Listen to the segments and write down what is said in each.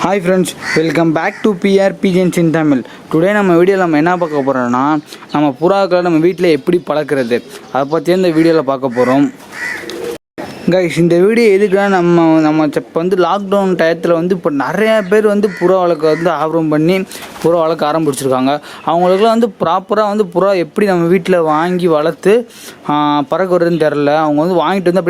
Hi friends, welcome back to PR Pigeons in Tamil. Today நம்ம வீடியோவில் நம்ம என்ன பார்க்க போகிறோம்னா நம்ம புறாக்களை நம்ம வீட்டில் எப்படி பழக்கிறது அதை பற்றி இந்த வீடியோவில் பார்க்க போகிறோம். கைஸ், இந்த வீடியோ எதுக்குன்னா நம்ம இப்போ லாக்டவுன் டயத்தில் இப்போ நிறையா பேர் புறா வளர்க்க ஆர்வம் பண்ணி புறா வளர்க்க ஆரம்பிச்சிருக்காங்க. அவங்களுக்குலாம் ப்ராப்பராக புறா எப்படி நம்ம வீட்டில் வாங்கி வளர்த்து பறக்க வருதுன்னு தெரில. அவங்க வாங்கிட்டு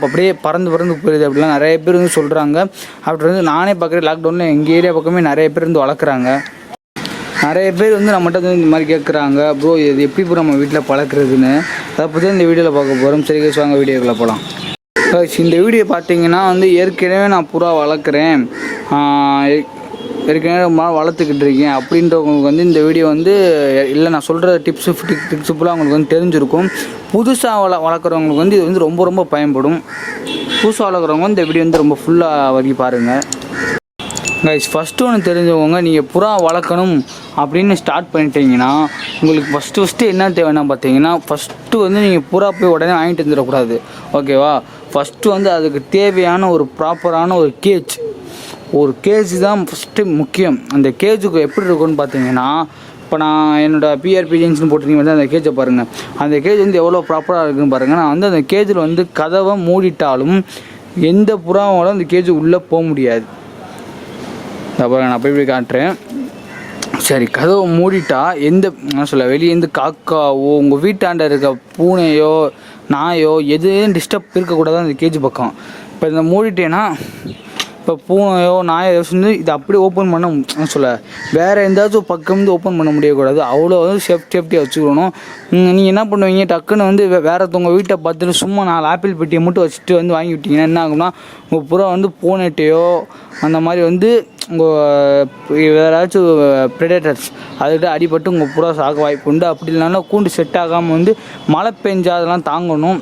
அப்படியே பறந்து போயிடுது அப்படிலாம் நிறைய பேர் சொல்கிறாங்க. அப்படி நானே பார்க்குறேன், லாக்டவுனில் எங்கள் ஏரியா பக்கமே நிறைய பேர் வளர்க்குறாங்க. நிறைய பேர் நம்மகிட்ட இந்த மாதிரி கேட்குறாங்க, ப்ரோ இது எப்படி ப்ரோ நம்ம வீட்டில் பழக்கிறதுன்னு. அதை பற்றி இந்த வீடியோவில் பார்க்க போகிறோம். சரி கைஸ், வாங்க வீடியோக்குள்ளே போகலாம். இந்த வீடியோ பார்த்தீங்கன்னா ஏற்கனவே நான் புறா வளர்க்குறேன், ஏற்கனவே வளர்த்துக்கிட்டு இருக்கேன் அப்படின்றவங்களுக்கு இந்த வீடியோ இல்லை நான் சொல்கிற டிப்ஸு ஃபுல்லாக அவங்களுக்கு தெரிஞ்சிருக்கும். புதுசாக வளர்க்குறவங்களுக்கு இது ரொம்ப பயன்படும். புதுசாக வளர்க்குறவங்க இந்த வீடியோ ரொம்ப ஃபுல்லாக வரைக்கும் பாருங்கள். கைஸ், ஃபஸ்ட்டு ஒன்று தெரிஞ்சவங்க, நீங்கள் புறா வளர்க்கணும் அப்படின்னு ஸ்டார்ட் பண்ணிட்டீங்கன்னா உங்களுக்கு ஃபஸ்ட்டு என்ன தேவைன்னா பார்த்தீங்கன்னா, ஃபஸ்ட்டு நீங்கள் புறா போய் உடனே வாங்கிட்டு வந்துடக்கூடாது. ஓகேவா? ஃபஸ்ட்டு அதுக்கு தேவையான ஒரு ப்ராப்பரான ஒரு கேஜ் தான் ஃபஸ்ட்டு முக்கியம். அந்த கேஜுக்கு எப்படி இருக்குன்னு பார்த்தீங்கன்னா, இப்போ நான் என்னோடய பிஆர் பிஜன்ஸ்னு போட்டிருக்கீங்க, அந்த கேஜை பாருங்கள். அந்த கேஜ் எவ்வளோ ப்ராப்பராக இருக்குதுன்னு பாருங்கள். நான் அந்த கேஜில் கதவை மூடிட்டாலும் எந்த புறாவோட அந்த கேஜு உள்ளே போக முடியாது. அப்புறம் நான் போய் காட்டுறேன். சரி, கதவை மூடிட்டா வெளியேருந்து காக்காவோ உங்கள் வீட்டாண்ட இருக்க பூனையோ நாயோ எதுவும் டிஸ்டர்ப் இருக்கக்கூடாது அந்த கேஜ் பக்கம். இப்போ இந்த மூடிட்டேன்னா இப்போ பூனையோ நாயோ இதை அப்படியே ஓப்பன் பண்ண வேறு எந்தாச்சும் பக்கம் ஓப்பன் பண்ண முடியக்கூடாது. அவ்வளோ சேஃப்டியாக வச்சுக்கணும். நீங்கள் என்ன பண்ணுவீங்க, டக்குன்னு வேறத்தவங்க வீட்டை பார்த்துட்டு சும்மா 4 ஆப்பிள் பெட்டியை மட்டும் வச்சுட்டு வாங்கி விட்டீங்கன்னா என்ன ஆகும்னா, உங்கள் புறா பூனைட்டையோ அந்த மாதிரி உங்கள் வேறாச்சும் ப்ரெடேட்டர்ஸ் அதுக்கிட்ட அடிபட்டு உங்கள் புறா சாக வாய்ப்பு உண்டு. அப்படி இல்லைன்னா கூண்டு செட் ஆகாமல் மழை பெஞ்சா அதெல்லாம் தாங்கணும்.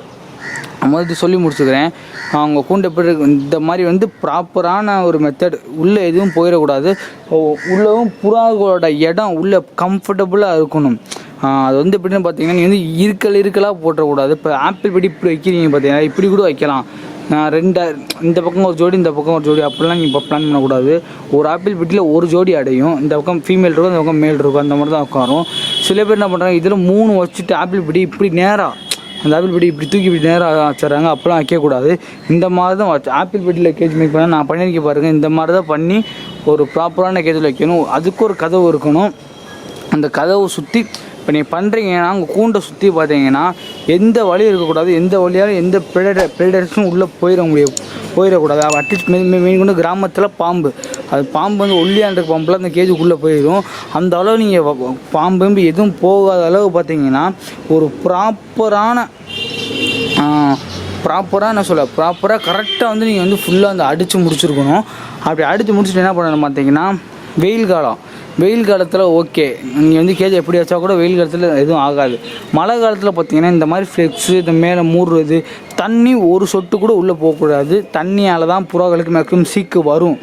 சொல்லி முடிச்சுக்கிறேன். அவங்க கூண்டு எப்படி இந்த மாதிரி ப்ராப்பரான ஒரு மெத்தட். உள்ளே எதுவும் போயிடக்கூடாது. உள்ளவும் புறாக்களோட இடம் உள்ளே கம்ஃபர்டபுளாக இருக்கணும். அது எப்படின்னு பார்த்தீங்கன்னா, நீங்கள் இருக்கலாக போட்டக்கூடாது. இப்போ ஆப்பிள் பெட்டி இப்படி வைக்கிறீங்க பார்த்தீங்கன்னா, இப்படி கூட வைக்கலாம். நான் இந்த பக்கம் ஒரு ஜோடி, இந்த பக்கம் ஒரு ஜோடி, அப்படிலாம் நீங்கள் இப்போ பிளான் பண்ணக்கூடாது. ஒரு ஆப்பிள் பெட்டியில் ஒரு ஜோடி அடையும். இந்த பக்கம் ஃபீமேல் இருக்கும், இந்த பக்கம் மேல் இருக்கும். அந்த மாதிரி தான் உட்காரும். சில பேர் என்ன பண்ணுறாங்க, இதில் 3 வச்சுட்டு ஆப்பிள் பெட்டி இப்படி நேராக அந்த ஆப்பிள் பெட்டி இப்படி தூக்கி இப்படி நேராக வச்சுறாங்க. அப்போலாம் வைக்கக்கூடாது. இந்த மாதிரி தான் ஆப்பிள் பெட்டியில் கேஜ் மேக் பண்ண நான் பண்ணியிருக்க பாருங்கள். இந்த மாதிரி தான் பண்ணி ஒரு ப்ராப்பரான கேஜில் வைக்கணும். அதுக்கு ஒரு கதவு இருக்கணும். அந்த கதவை சுற்றி இப்போ நீங்கள் பண்ணுறீங்கன்னா உங்கள் கூண்டை சுற்றி பார்த்தீங்கன்னா எந்த வழியும் இருக்கக்கூடாது. எந்த வழியாலும் எந்த ப்ரெடேட்டர்ஸும் உள்ளே போயிடக்கூடாது. அட்லீஸ்ட் மெயின் கொண்டு கிராமத்தில் பாம்பு ஒல்லியாண்ட பாம்புலாம் அந்த கேஜுக்குள்ளே போயிடும். அந்த அளவு நீங்கள் பாம்பு எதுவும் போகாத அளவு பார்த்தீங்கன்னா ஒரு ப்ராப்பராக கரெக்டாக நீங்கள் ஃபுல்லாக அடித்து முடிச்சிருக்கணும். அப்படி அடித்து முடிச்சுட்டு என்ன பண்ணணும் பார்த்தீங்கன்னா, வெயில் காலத்தில் ஓகே, நீங்கள் கேஜ் எப்படி வச்சா கூட வெயில் காலத்தில் எதுவும் ஆகாது. மழை காலத்தில் பார்த்தீங்கன்னா இந்த மாதிரி ஃப்ளெக்ஸு இந்த மேலே மூடுறது, தண்ணி ஒரு சொட்டு கூட உள்ளே போகக்கூடாது. தண்ணியால் தான் புறாக்களுக்கு மேக்ஸிமம் சீக்கு வரும்.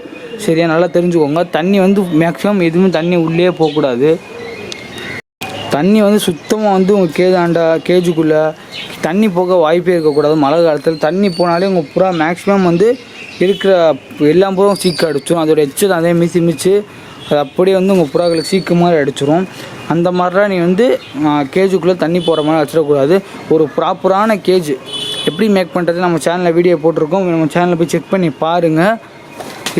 சரியா? நல்லா தெரிஞ்சுக்கோங்க. தண்ணி மேக்ஸிமம் எதுவுமே தண்ணி உள்ளே போகக்கூடாது. தண்ணி சுத்தமாக உங்கள் கேஜுக்குள்ளே தண்ணி போக வாய்ப்பே இருக்கக்கூடாது. மழை காலத்தில் தண்ணி போனாலே உங்கள் புறா மேக்ஸிமம் இருக்கிற எல்லா புறாவும் சீக்கு அடிச்சிடும். அதோட எச்சு அதே மிச்சு அது அப்படியே உங்கள் புறாக்களுக்கு சீக்கு மாதிரி அடிச்சிடும். அந்த மாதிரிலாம் நீ கேஜுக்குள்ளே தண்ணி போகிற மாதிரி வச்சிடக்கூடாது. ஒரு ப்ராப்பரான கேஜ் எப்படி மேக் பண்ணுறது நம்ம சேனலில் வீடியோ போட்டிருக்கோம். நம்ம சேனலில் போய் செக் பண்ணி பாருங்கள்.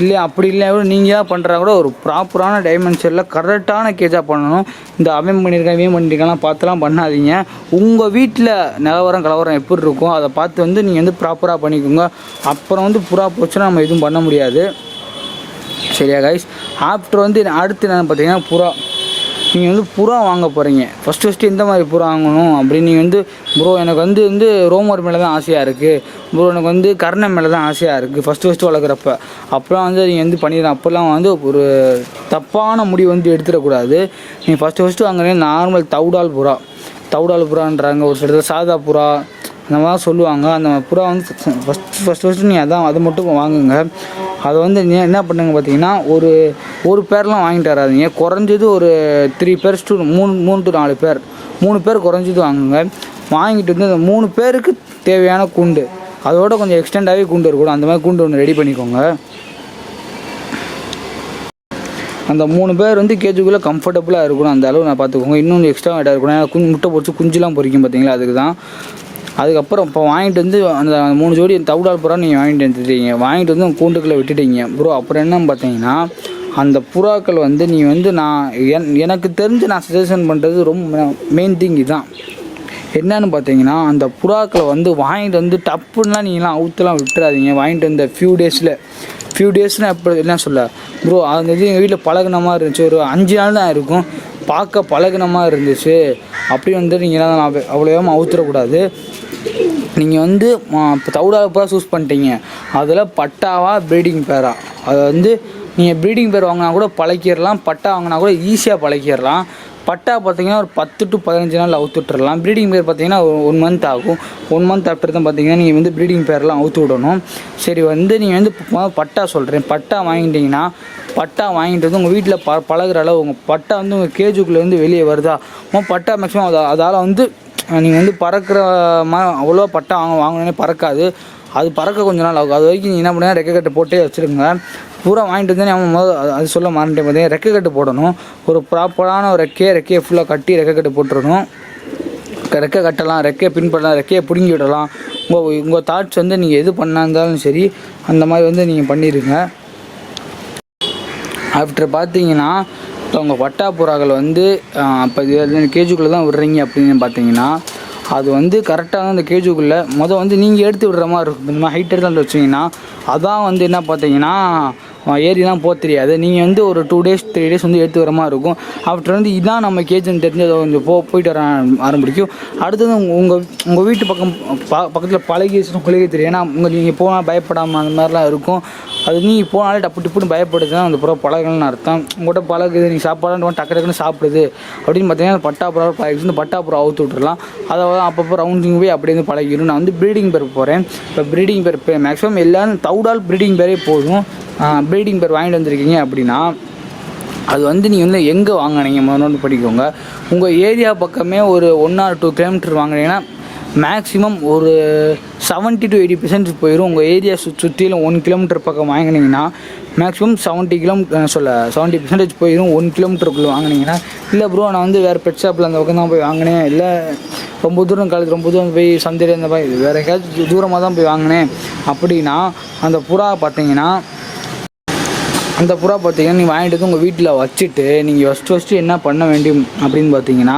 இல்லை அப்படி இல்லை நீங்கள் பண்ணுறா கூட ஒரு ப்ராப்பரான டைமென்ஷனில் கரெக்டான கேஜாக பண்ணணும். இந்த அவன் பண்ணியிருக்கலாம் பார்த்துலாம் பண்ணாதீங்க. உங்கள் வீட்டில் கலவரம் எப்படி இருக்கும் அதை பார்த்து நீங்கள் ப்ராப்பராக பண்ணிக்கோங்க. அப்புறம் புறா போச்சுன்னா நம்ம எதுவும் பண்ண முடியாது. சரியா கைஸ்? ஆஃப்டர் அடுத்து என்னென்னு பார்த்தீங்கன்னா, நீங்கள் புறா வாங்க போகிறீங்க. ஃபஸ்ட்டு எந்த மாதிரி புறா வாங்கணும் அப்படின்னு நீங்கள் ப்ரோ எனக்கு ரோமர் மேலே தான் ஆசையாக இருக்குது, ப்ரோ எனக்கு கர்ணை மேலே தான் ஆசையாக இருக்குது ஃபஸ்ட்டு வளர்க்குறப்ப அப்போலாம் நீங்கள் பண்ணிடலாம். அப்போல்லாம் ஒரு தப்பான முடிவு எடுத்துடக்கூடாது. நீங்கள் ஃபஸ்ட்டு வாங்குறீங்க நார்மல் தவுடால் புறான்றாங்க, ஒரு சில சாதா புறா அந்த மாதிரி சொல்லுவாங்க. அந்த புறா ஃபஸ்ட்டு நீங்கள் அதை மட்டும் வாங்குங்க. அதை என்ன பண்ணுங்க பார்த்தீங்கன்னா, ஒரு பேர்லாம் வாங்கிட்டு வராதிங்க. குறைஞ்சது ஒரு 3 பேர்ஸ் டு 3 to 4 பேர் 3 பேர் குறைஞ்சது வாங்குங்க. வாங்கிட்டு அந்த 3 பேருக்கு தேவையான கூண்டு அதோட கொஞ்சம் எக்ஸ்டெண்டாகவே கூண்டு இருக்கணும். அந்த மாதிரி கூண்டு ஒன்று ரெடி பண்ணிக்கோங்க. அந்த 3 பேர் வந்து கேஜுக்குள்ளே கம்ஃபர்டபுளாக இருக்கணும். அந்த அளவு நான் பார்த்துக்கோங்க. இன்னொன்று எக்ஸ்ட்ரா இடம் இருக்கணும். ஏன்னா முட்டை பொறிச்சு குஞ்சுலாம் பொறிக்கும் பார்த்தீங்களா, அதுக்கு தான். அதுக்கப்புறம் இப்போ வாங்கிட்டு வந்து அந்த 3 ஜோடி தவிடால் புறா நீங்கள் வாங்கிட்டு வந்துட்டீங்க, வாங்கிட்டு வந்து கூண்டுக்குள்ளே விட்டுட்டீங்க ப்ரோ. அப்புறம் என்னன்னு பார்த்தீங்கன்னா அந்த புறாக்கள் வந்து நீ வந்து எனக்கு தெரிஞ்சு நான் சஜஷன் பண்ணுறது ரொம்ப மெயின் திங் இதுதான். என்னன்னு பார்த்தீங்கன்னா அந்த புறாக்களை வந்து வாங்கிட்டு வந்து டப்புன்னெலாம் நீங்களாம் அவுத்தலாம் விட்டுறாதீங்க. வாங்கிட்டு வந்த ஃபியூ டேஸ்னால் எப்படி என்ன சொல்ல ப்ரோ, அந்த இது எங்கள் வீட்டில் பழகுன மாதிரி இருந்துச்சு. ஒரு 5 நாள் தான் இருக்கும், பார்க்க பழகுன மாதிரி இருந்துச்சு. அப்படி வந்து நீங்களாம் அவ்வளோ அவுத்துறக்கூடாது. நீங்கள் வந்து இப்போ தவிடால் புறா சூஸ் பண்ணிட்டீங்க, அதில் பட்டாவா ப்ரீடிங் பேரா, அதை வந்து நீங்கள் ப்ரீடிங் பேர் வாங்கினா கூட பழக்கிடலாம், பட்டா வாங்கினா கூட ஈஸியாக பழக்கிடலாம். பட்டா பார்த்தீங்கன்னா ஒரு 10 to 15 நாள் அவுத்துட்றலாம். ப்ரீடிங் பேர் பார்த்தீங்கன்னா 1 month ஆகும். 1 month ஆஃப்டர் தான் பார்த்தீங்கன்னா நீங்கள் வந்து ப்ரீடிங் பேர்லாம் அவுத்து விடணும். சரி வந்து நீங்கள் வந்து பட்டா சொல்கிறேன், பட்டா வாங்கிட்டீங்கன்னா பட்டா வாங்கிட்டு வந்து உங்கள் வீட்டில் பழகிற அளவு உங்கள் பட்டா வந்து உங்கள் கேஜுக்குள்ளேருந்து வெளியே வருதா, பட்டா மேக்ஸிமம் அதால் வந்து நீங்கள் வந்து பறக்கிற அவ்வளோ பட்டா வாங்கினே பறக்காது. அது பறக்க கொஞ்சம் நாள் ஆகும். அது வரைக்கும் நீங்கள் என்ன பண்ணுங்கள், ரெக்கை கட்டு போட்டே வச்சுருங்க. பூரா வாங்கிட்டு வந்து அவன் அது சொல்ல மாட்டேன் பார்த்தீங்கன்னா ரெக்கை கட்டு போடணும். ஒரு ப்ராப்பரான ஒரு ரெக்கையை ஃபுல்லாக கட்டி ரெக்கை கட்டு போட்டுடணும். ரெக்கை கட்டலாம், ரெக்கையை பின்பற்றலாம், ரெக்கையை பிடுங்கி விடலாம். உங்கள் தாட்ஸ் வந்து நீங்கள் எது பண்ணாலும் சரி அந்த மாதிரி வந்து நீங்கள் பண்ணிடுங்க. ஆஃப்டர் பார்த்தீங்கன்னா இப்போ உங்கள் பட்டா புறாக்கள் வந்து இப்போ கேஜுக்குள்ளே தான் விடுறீங்க அப்படின்னு பார்த்தீங்கன்னா அது வந்து கரெக்டாக அந்த கேஜுக்குள்ளே வந்து நீங்கள் எடுத்து விடுற மாதிரி இருக்கும். இந்த மாதிரி ஹைட் எடுத்து வச்சிங்கன்னா அதான் வந்து என்ன பார்த்தீங்கன்னா ஏரிலாம் போக தெரியாது. நீங்கள் வந்து ஒரு 2 days 3 days வந்து எடுத்து வர மாதிரி இருக்கும். ஆஃப்டர் வந்து இதான் நம்ம கேஜுன்னு தெரிஞ்சு அதை கொஞ்சம் போயிட்டு வர ஆரம்பிக்கும். அடுத்தது உங்கள் வீட்டு பக்கத்தில் பழகி குளிக்க தெரியும். ஏன்னா நீங்கள் போனால் பயப்படாமல் அந்த மாதிரிலாம் இருக்கும். அது நீங்கள் போனாலே டப்புன்னு பயப்படுதுன்னா அந்த புறா பழகணும்னு அர்த்தம். உங்கள்கிட்ட பழகுது, நீங்கள் சாப்பாடு டக்குன்னு சாப்பிடுது அப்படின்னு பார்த்தீங்கன்னா பட்டாப்புறா பழகிச்சு. இந்த பட்டாப்புறா அவுத்து விட்டுறலாம். அதை அப்பப்போ ரவுண்டிங் போய் அப்படியே வந்து பழகிடும். நான் வந்து ப்ரீடிங் பேர் போகிறேன். இப்போ ப்ரீடிங் பேர் மேக்ஸிமம் எல்லோரும் தவிடால் ப்ரீடிங் பேரே போதும். ப்ரீடிங் பேர் வாங்கிட்டு வந்திருக்கீங்க அப்படின்னா அது வந்து நீங்கள் வந்து எங்கே வாங்கினீங்க முதல்ல படிக்கோங்க. உங்கள் ஏரியா பக்கமே ஒரு 1 or 2 kilometers வாங்கினீங்கன்னா மேக்ஸிமம் ஒரு 70 to 80% போயிடும். உங்கள் ஏரியா சுற்றிலும் 1 kilometer பக்கம் வாங்கினீங்கன்னா மேக்ஸிமம் 70% போயிடும் 1 kilometerக்குள்ளே வாங்கினீங்கன்னா. இல்லை ப்ரோ நான் வந்து வேறு பெட் ஷாப்பில் அந்த பக்கம் தான் போய் வாங்கினேன், இல்லை ரொம்ப தூரம் ரொம்ப தூரம் போய் சந்தையில் இந்த மாதிரி வேறு எங்கேயாச்சும் தூரமாக தான் போய் வாங்கினேன் அப்படின்னா அந்த புறா பார்த்தீங்கன்னா நீங்கள் வாங்கிட்டு வந்து உங்கள் வீட்டில் வச்சுட்டு நீங்கள் ஃபஸ்ட்டு என்ன பண்ண வேண்டும் அப்படின்னு பார்த்தீங்கன்னா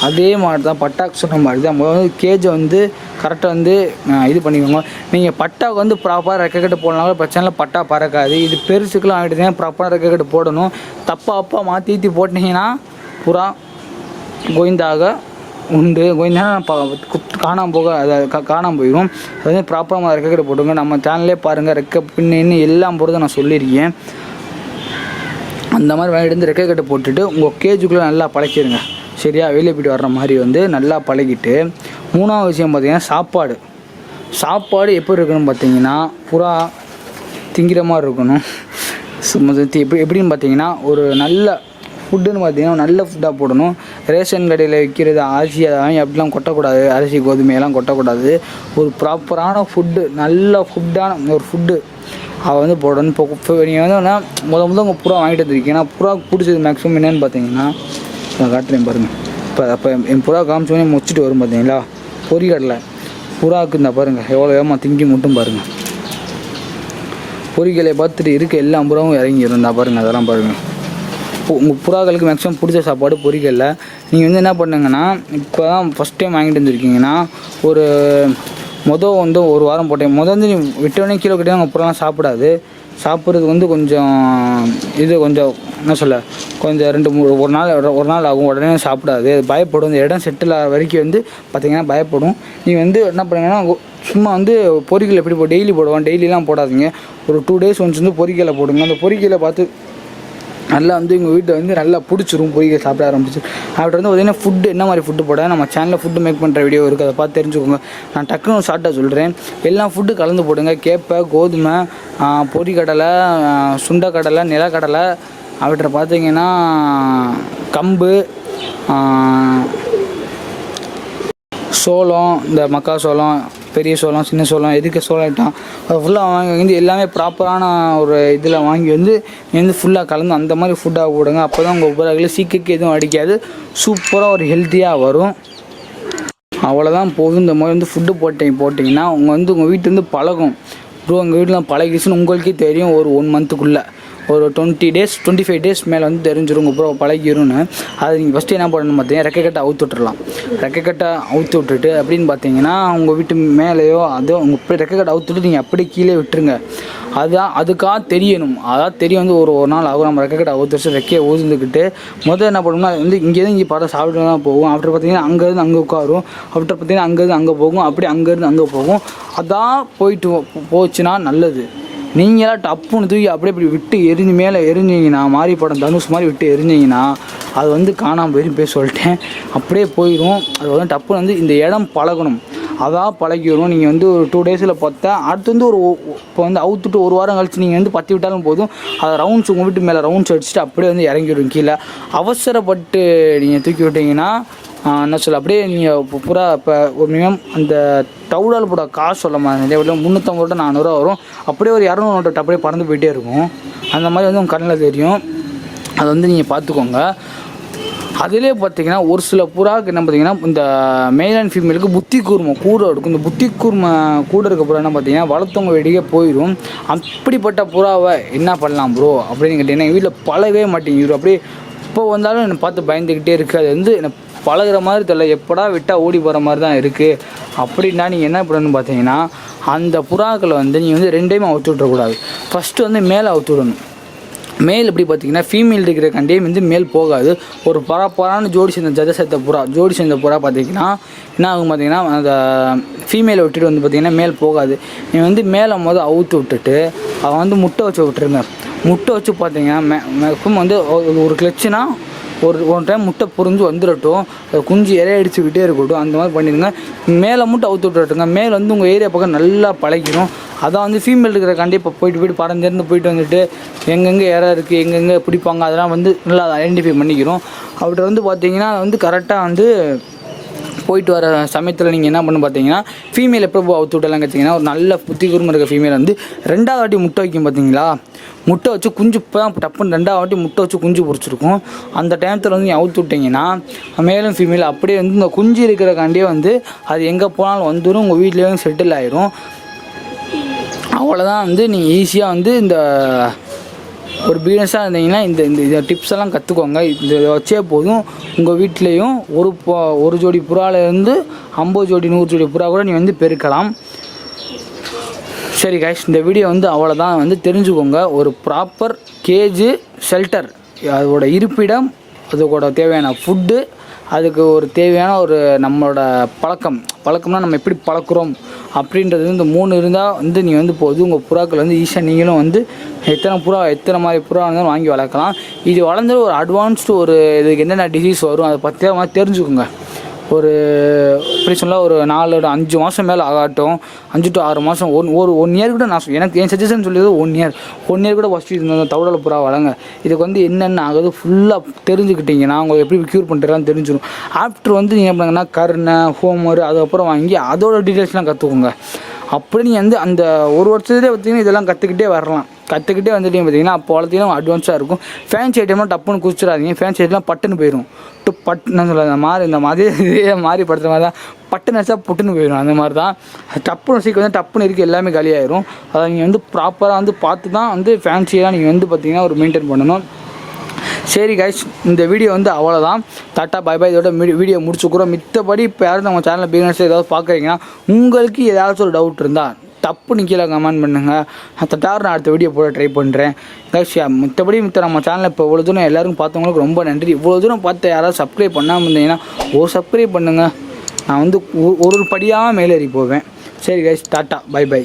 அதே மாதிரி தான் பட்டாக்கு சொன்ன மாதிரி தான் வந்து கேஜை வந்து கரெக்டாக வந்து இது பண்ணிக்கோங்க. நீங்கள் பட்டாவுக்கு வந்து ப்ராப்பராக ரெக்கை போடனாலும் பிரச்சனை இல்லை, பட்டா பறக்காது. இது பெருசுக்கெல்லாம் வாங்கிட்டு ப்ராப்பராக ரெக்கை போடணும். தப்பாக மாற்றி போட்டிங்கன்னா புறா கோவிந்தாக உண்டு. காணாமல் போயிடும். அது வந்து ப்ராப்பராக ரெக்கை போட்டுங்க. நம்ம சேனல்லே பாருங்கள், ரெக்கை பின்னு எல்லாம் போகிறத நான் சொல்லியிருக்கேன். அந்த மாதிரி வாங்கிட்டு வந்து ரெக்கை கட்டு போட்டுட்டு உங்கள் கேஜுக்குள்ளே நல்லா பழக்கிடுங்க. சரியா, வெளியே போய்ட்டு வர்ற மாதிரி வந்து நல்லா பழகிட்டு 3ஆவது விஷயம் பார்த்திங்கன்னா சாப்பாடு எப்படி இருக்கணும்னு பார்த்தீங்கன்னா புறா திங்கிற மாதிரி இருக்கணும். எப்படின்னு பார்த்தீங்கன்னா ஒரு நல்ல ஃபுட்டுன்னு பார்த்தீங்கன்னா நல்ல ஃபுட்டாக போடணும். ரேஷன் கடையில் விற்கிறது அரிசி அப்படிலாம் கொட்டக்கூடாது, அரிசி கோதுமையெல்லாம் கொட்டக்கூடாது. ஒரு ப்ராப்பரான ஃபுட்டு, நல்ல ஃபுட்டான ஒரு ஃபுட்டு அதை வந்து போடணும். இப்போ நீங்கள் வந்து உங்கள் புறா வாங்கிட்டு வந்துருக்கீங்க. ஏன்னா புறாவுக்கு பிடிச்சது மேக்ஸிமம் என்னென்னு பார்த்தீங்கன்னா நான் காட்டுறேன் பாருங்கள். இப்போ என் புறா காமிச்சோடனே முடிச்சுட்டு வரும் பார்த்தீங்களா பொரிக்கடலை. புறாவுக்கு இந்த பாருங்கள் எவ்வளோ திங்கி மட்டும் பாருங்கள். பொரிக்கலையை பார்த்துட்டு இருக்க எல்லா புறாவும் இறங்கி இருந்தா பாருங்கள். அதெல்லாம் பாருங்கள். உங்கள் புறாக்களுக்கு மேக்ஸிமம் பிடிச்ச சாப்பாடு பொரிக்கடலை. நீங்கள் வந்து என்ன பண்ணுங்கன்னா இப்போ தான் ஃபஸ்ட் டைம் வாங்கிட்டு வந்துருக்கீங்கன்னா ஒரு வந்து 1 வாரம் போட்டேன். வந்து நீ விட்டோடனே கீழே கிட்டே உங்கள் புறாலாம் சாப்பிடாது. சாப்பிட்றதுக்கு வந்து கொஞ்சம் கொஞ்சம் என்ன சொல்ல கொஞ்சம் 2-3 ஒரு நாள் ஆகும். உடனே சாப்பிடாது, பயப்படும். இந்த இடம் செட்டில் ஆகிற வரைக்கும் வந்து பார்த்திங்கன்னா பயப்படும். நீங்கள் வந்து என்ன பண்ணுங்கன்னா சும்மா வந்து பொரிக்கலை எப்படி டெய்லி போடுவான், டெய்லிலாம் போடாதீங்க. ஒரு 2 days ஒன்ஸ் வந்து பொரிக்கலை போடுங்க. அந்த பொரிக்கலை பார்த்து நல்லா வந்து எங்கள் வீட்டை வந்து நல்லா பிடிச்சிரும், பொரிக்கலை சாப்பிட ஆரம்பிச்சு. அப்படி வந்து பார்த்திங்கன்னா ஃபுட்டு என்ன மாதிரி ஃபுட்டு போட நம்ம சேனலில் ஃபுட்டு மேக் பண்ணுற வீடியோ இருக்குது, அதை பார்த்து தெரிஞ்சுக்கோங்க. நான் டக்குன்னு ஷார்ட்டாக சொல்கிறேன். எல்லா ஃபுட்டு கலந்து போடுங்க. கேப்பை, கோதுமை, பொரிக்கடலை, சுண்டைக்கடலை, நிலக்கடலை, அவற்றை பார்த்திங்கன்னா கம்பு, சோளம், இந்த மக்காசோளம், பெரிய சோளம் சின்ன சோளம் எதுக்கு சோளம் ஐட்டம் அது ஃபுல்லாக வாங்கி வந்து எல்லாமே ப்ராப்பரான ஒரு இதில் வாங்கி வந்து நீ வந்து ஃபுல்லாக கலந்து அந்த மாதிரி ஃபுட்டாக போடுங்க. அப்போ தான் உங்கள் புறாக்கள் சீக்கிரம் எதுவும் அடிக்காது, சூப்பராக ஒரு ஹெல்த்தியாக வரும். அவ்வளோதான் போதும். இந்த மாதிரி வந்து ஃபுட்டு போட்டிங்கன்னா உங்கள் வீட்டு வந்து பழகும். ப்ரோ உங்கள் வீட்டில் பழகிடுச்சுன்னு உங்களுக்கே தெரியும். ஒரு 1 மந்த்துக்குள்ளே ஒரு 20 days 25 days மேலே வந்து தெரிஞ்சிடும் அப்புறம் பழகிரும்னு. அது நீங்கள் ஃபஸ்ட்டு என்ன பண்ணணும் பார்த்தீங்கன்னா ரெக்கைக்கட்டை அவுத்து விட்டுடலாம். ரெக்கைக்கட்டை அவுத்து விட்டுட்டு அப்படின்னு பார்த்தீங்கன்னா உங்கள் வீட்டு மேலேயோ அதோ உங்கள் ரெக்கைக்கட்டை அவுத்து விட்டு நீங்கள் அப்படியே கீழே விட்டுருங்க. அதுக்காக தெரியணும். அதாவது தெரிய வந்து ஒரு நாள் ஆகும். நம்ம ரெக்கைக்கட்டை அவுத்து வச்சு ரெக்கையை ஊந்துக்கிட்டு முதல்ல என்ன பண்ணணும்னா வந்து இங்கேருந்து இங்கே பார்த்தா சாப்பிட்டு தான் போகும். ஆஃப்டர் பார்த்தீங்கன்னா அங்கேருந்து அங்கே உட்காரும். ஆஃப்டர் பார்த்தீங்கன்னா அங்கேருந்து அங்கே போகும். அப்படி அங்கேருந்து அங்கே போகும். அதான் போச்சுன்னா நல்லது. நீங்களாம் டப்புன்னு தூக்கி அப்படியே இப்படி விட்டு எரிஞ்சு மேலே எரிஞ்சிங்கன்னா மாறி படம் தனுஷ் மாதிரி விட்டு எரிஞ்சிங்கன்னா அது வந்து காணாமல் போய் சொல்லிட்டேன் அப்படியே போயிடும். அது வந்து டப்புன்னு வந்து இந்த இடம் பழகணும். அதான் பழகிடும். நீங்கள் வந்து ஒரு 2 days பார்த்தா அடுத்து வந்து இப்போ வந்து அவுத்துட்டு 1 வாரம் கழிச்சு நீங்கள் வந்து பற்றி விட்டாலும் போதும். அதை ரவுண்ட்ஸ் உங்கள் வீட்டு மேலே ரவுண்ட்ஸ் அடிச்சுட்டு அப்படியே வந்து இறங்கிவிடும் கீழே. அவசரப்பட்டு நீங்கள் தூக்கி விட்டிங்கன்னா என்ன சொல்ல அப்படியே நீங்கள் புறா இப்போ ஒரு மினிமம் அந்த டவுடால் புறா காசு சொல்ல மாதிரி நிறைய வீட்டில் 350 ரூபா 400 ரூபா வரும். அப்படியே ஒரு 200 நோட்டு அப்படியே பறந்து போயிட்டே இருக்கும். அந்த மாதிரி வந்து உங்கள் கண்ணில் தெரியும். அதை வந்து நீங்கள் பார்த்துக்கோங்க. அதிலே பார்த்தீங்கன்னா ஒரு சில புறாவுக்கு என்ன பார்த்தீங்கன்னா இந்த மேல் அண்ட் ஃபீமேலுக்கு புத்தி கூர்மம் கூட இருக்கும். இந்த புத்தி கூர்ம கூட இருக்க புறா என்ன பார்த்தீங்கன்னா வளர்த்தவங்க வெடிக்கே போயிடும். அப்படிப்பட்ட புறாவை என்ன பண்ணலாம் ப்ரோ அப்படின்னு கேட்டிங்கன்னா எங்கள் வீட்டில் பழகவே மாட்டேங்குது. அப்படியே இப்போ வந்தாலும் என்னை பார்த்து பயந்துக்கிட்டே இருக்குது. அது வந்து என்னை பழகிற மாதிரி தெரியல, எப்படா விட்டால் ஓடி போகிற மாதிரி தான் இருக்குது. அப்படின்னா நீங்கள் என்ன பண்ணணும்னு பார்த்தீங்கன்னா அந்த புறாக்களை வந்து நீங்கள் வந்து 2 டைம் அவுத்து விட்றக்கூடாது. ஃபஸ்ட்டு வந்து மேலே அவுத்து விடணும். மேல் எப்படி பார்த்தீங்கன்னா ஃபீமேல் இருக்கிற கண்டியும் வந்து மேல் போகாது. ஒரு பரான ஜோடி சேர்ந்த ஜோடி சேர்ந்த புறா பார்த்தீங்கன்னா என்ன ஆகும் பார்த்தீங்கன்னா அந்த ஃபீமேலை விட்டுட்டு வந்து பார்த்திங்கன்னா மேல் போகாது. நீங்கள் வந்து மேலே அவுத்து விட்டுட்டு அவன் வந்து முட்டை வச்சு விட்டுருங்க. முட்டை வச்சு பார்த்தீங்கன்னா மேக்ஸிமம் வந்து ஒரு கிளச்சுனா ஒரு டைம் முட்டை பொறிஞ்சு வந்துடட்டும், குஞ்சு இறைய அடிச்சுக்கிட்டே இருக்கட்டும். அந்த மாதிரி பண்ணிடுங்க. மேலே மட்டும் அவுத்து விட்டுட்டுங்க. மேலே வந்து உங்கள் ஏரியா பக்கம் நல்லா பழகிடும். அதான் வந்து ஃபீமேல் இருக்கிற கண்டி இப்போ போயிட்டு பறந்துருந்து போயிட்டு வந்துட்டு எங்கெங்கே இறை இருக்குது எங்கெங்கே பிடிப்பாங்க அதெல்லாம் வந்து நல்லா ஐடென்டிஃபை பண்ணிக்கிறோம். அப்படி வந்து பார்த்தீங்கன்னா வந்து கரெக்டாக வந்து போயிட்டு வர சமயத்தில் நீங்கள் என்ன பண்ணு பார்த்தீங்கன்னா ஃபீமேல் எப்போ அவுத்து விட்டலாம் கேட்டிங்கன்னா ஒரு நல்ல புத்தி கூர்மை இருக்க ஃபீமேல் வந்து 2வது வாட்டி முட்டை வைக்கும் பார்த்தீங்களா. முட்டை வச்சு குஞ்சு இப்போ தான் டப்புன்னு 2வது வாட்டி முட்டை வச்சு குஞ்சு பொறிச்சிருக்கும். அந்த டைமத்தில் வந்து நீங்கள் அவுத்து விட்டிங்கன்னா மேலும் ஃபீமேல் அப்படியே வந்து இந்த குஞ்சு இருக்கிறக்காண்டியே வந்து அது எங்கே போனாலும் வந்துடும். உங்கள் வீட்லேயும் செட்டில் ஆயிரும். அவ்வளோதான். வந்து நீங்கள் ஈஸியாக வந்து இந்த ஒரு பிகினர்ஸாக இருந்தீங்கன்னா இந்த டிப்ஸ் எல்லாம் கற்றுக்கோங்க. இதை வச்சே போதும் உங்கள் வீட்லேயும் ஒரு ஜோடி புறாலேருந்து 50 ஜோடி 100 ஜோடி புறா கூட நீங்கள் வந்து பெருக்கலாம். சரி கைஸ், இந்த வீடியோ வந்து அவ்வளோதான். வந்து தெரிஞ்சுக்கோங்க, ஒரு ப்ராப்பர் கேஜு ஷெல்டர், அதோட இருப்பிடம், அதுக்கூட தேவையான ஃபுட்டு, அதுக்கு ஒரு தேவையான ஒரு நம்மளோட பழக்கம்னா நம்ம எப்படி பழக்கிறோம் அப்படின்றது இந்த 3 இருந்தால் வந்து நீங்கள் வந்து போதும். உங்கள் புறாக்கள் வந்து ஈஸியாக நீங்களும் வந்து எத்தனை மாதிரி புறா இருந்தாலும் வாங்கி வளர்க்கலாம். இது வளர்ந்து ஒரு அட்வான்ஸ்டு ஒரு இதுக்கு என்னென்ன டிசீஸ் வரும் அதை பற்றி தெரிஞ்சுக்கோங்க. ஒரு எப்படி சொல்ல ஒரு 4-5 மாதம் மேலே ஆகட்டும், 5 to 6 மாதம், ஒரு 1 year கூட நான் எனக்கு என் சஜஷன் சொல்லியது 1 year கூட ஃபஸ்ட்டு இந்த தவடலை புறா வளங்க. இதுக்கு வந்து என்னென்ன ஆகுது ஃபுல்லாக தெரிஞ்சுக்கிட்டிங்கன்னா உங்களுக்கு எப்படி க்யூர் பண்ணுறதுலாம் தெரிஞ்சிடும். ஆஃப்டர் வந்து நீங்கள் என்ன பண்ணுங்கன்னா கருணை ஹோம்ஒர்க் அதுக்கப்புறம் வாங்கி அதோட டீட்டெயில்ஸ்லாம் கற்றுக்கோங்க. அப்படி நீங்கள் வந்து அந்த ஒரு வருஷத்துலேயே பார்த்திங்கன்னா இதெல்லாம் கற்றுக்கிட்டே வரலாம். கற்றுக்கிட்டே வந்துட்டீங்க பார்த்தீங்கன்னா அப்போ வளர்த்திங்கன்னா அட்வான்ஸாக இருக்கும். ஃபேன்சி ஐட்டம்லாம் டப்புன்னு குதிச்சிடாதீங்க. ஃபேன்சி ஐட்டம்லாம் பட்டுன்னு போயிடும். பட்டுன்னு சொல்ல இந்த மாதிரி இதே மாதிரி படுத்துற மாதிரி தான் பட்டுன்னு வச்சா புட்டுன்னு போயிடும். அந்த மாதிரி தான் டப்புன்னு சீக்கிரம் வந்து டப்புன்னு இருக்குது எல்லாமே காலியாயிரும். அதை நீங்கள் வந்து ப்ராப்பராக வந்து பார்த்து தான் வந்து ஃபேன்சியாக நீங்கள் வந்து பார்த்திங்கன்னா ஒரு மெயின்டைன் பண்ணணும். சரி கைஸ், இந்த வீடியோ வந்து அவ்வளோதான். Tata bye bye. இதோட வீடியோ முடிச்சுக்கிறோம். மித்தபடி இப்போ யாரும் நம்ம சேனலில் பிகினர்ஸ் ஏதாவது பார்க்குறீங்கன்னா உங்களுக்கு ஏதாச்சும் ஒரு டவுட் இருந்தால் தப்பு கீழே கமெண்ட் பண்ணுங்கள். நான் அடுத்த வீடியோ போட ட்ரை பண்ணுறேன் கைஸ். மித்தபடி நம்ம சேனலில் இப்போ இவ்வளோ தூரம் எல்லோரும் பார்த்தவங்களுக்கு ரொம்ப நன்றி. இவ்வளோ தூரம் பார்த்து யாராவது சப்ஸ்கிரைப் பண்ணாமல் இருந்தீங்கன்னா சப்ஸ்கிரைப் பண்ணுங்கள். நான் வந்து ஒரு படியாக மேலேறி போவேன். சரி கைஸ், டாட்டா பை பை.